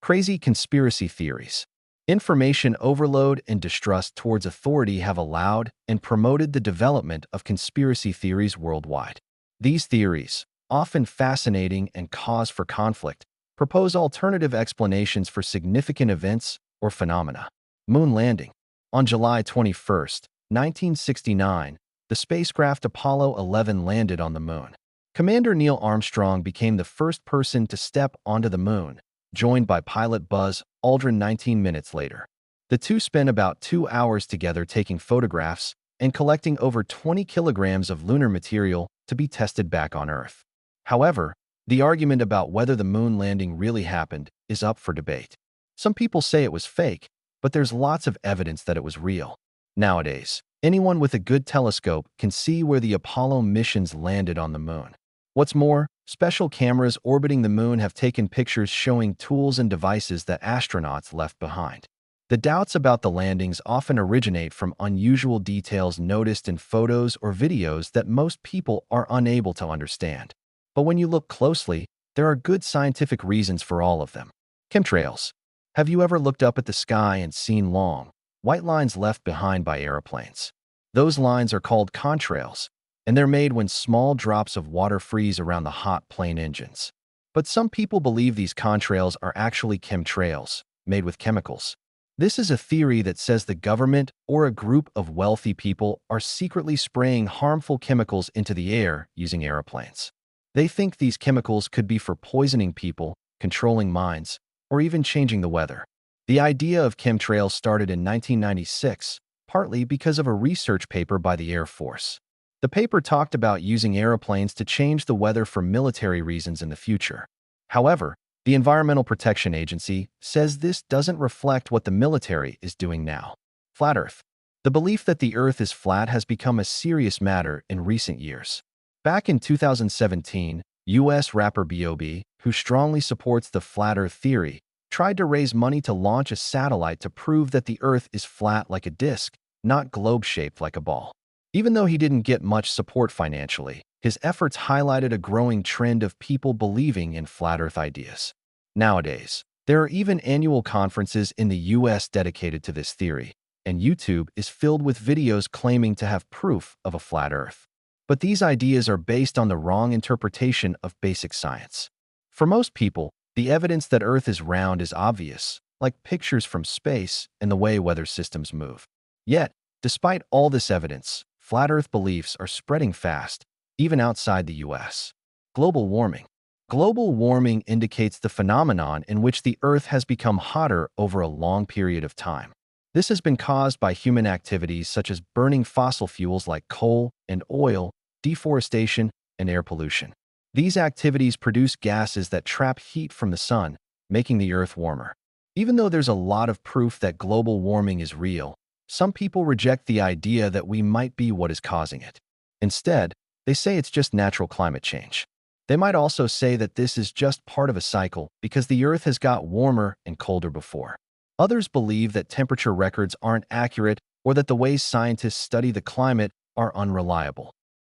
Crazy conspiracy theories. Information overload and distrust towards authority have allowed and promoted the development of conspiracy theories worldwide. These theories, often fascinating and cause for conflict, propose alternative explanations for significant events or phenomena. Moon landing. On July 21, 1969, the spacecraft Apollo 11 landed on the moon. Commander Neil Armstrong became the first person to step onto the moon, joined by pilot Buzz Aldrin 19 minutes later. The two spent about 2 hours together taking photographs and collecting over 20 kilograms of lunar material to be tested back on Earth. However, the argument about whether the moon landing really happened is up for debate. Some people say it was fake, but there's lots of evidence that it was real. Nowadays, anyone with a good telescope can see where the Apollo missions landed on the moon. What's more, special cameras orbiting the moon have taken pictures showing tools and devices that astronauts left behind. The doubts about the landings often originate from unusual details noticed in photos or videos that most people are unable to understand. But when you look closely, there are good scientific reasons for all of them. Chemtrails. Have you ever looked up at the sky and seen long, white lines left behind by airplanes? Those lines are called contrails, and they're made when small drops of water freeze around the hot plane engines. But some people believe these contrails are actually chemtrails, made with chemicals. This is a theory that says the government or a group of wealthy people are secretly spraying harmful chemicals into the air using airplanes. They think these chemicals could be for poisoning people, controlling minds, or even changing the weather. The idea of chemtrails started in 1996, partly because of a research paper by the Air Force. The paper talked about using airplanes to change the weather for military reasons in the future. However, the Environmental Protection Agency says this doesn't reflect what the military is doing now. Flat Earth. The belief that the Earth is flat has become a serious matter in recent years. Back in 2017, U.S. rapper B.O.B., who strongly supports the flat Earth theory, tried to raise money to launch a satellite to prove that the Earth is flat like a disc, not globe-shaped like a ball. Even though he didn't get much support financially, his efforts highlighted a growing trend of people believing in flat Earth ideas. Nowadays, there are even annual conferences in the U.S. dedicated to this theory, and YouTube is filled with videos claiming to have proof of a flat Earth. But these ideas are based on the wrong interpretation of basic science. For most people, the evidence that Earth is round is obvious, like pictures from space and the way weather systems move. Yet, despite all this evidence, flat Earth beliefs are spreading fast, even outside the U.S. Global warming. Global warming indicates the phenomenon in which the Earth has become hotter over a long period of time. This has been caused by human activities such as burning fossil fuels like coal and oil, deforestation, and air pollution. These activities produce gases that trap heat from the sun, making the Earth warmer. Even though there's a lot of proof that global warming is real, some people reject the idea that we might be what is causing it. Instead, they say it's just natural climate change. They might also say that this is just part of a cycle because the Earth has got warmer and colder before. Others believe that temperature records aren't accurate or that the ways scientists study the climate are unreliable.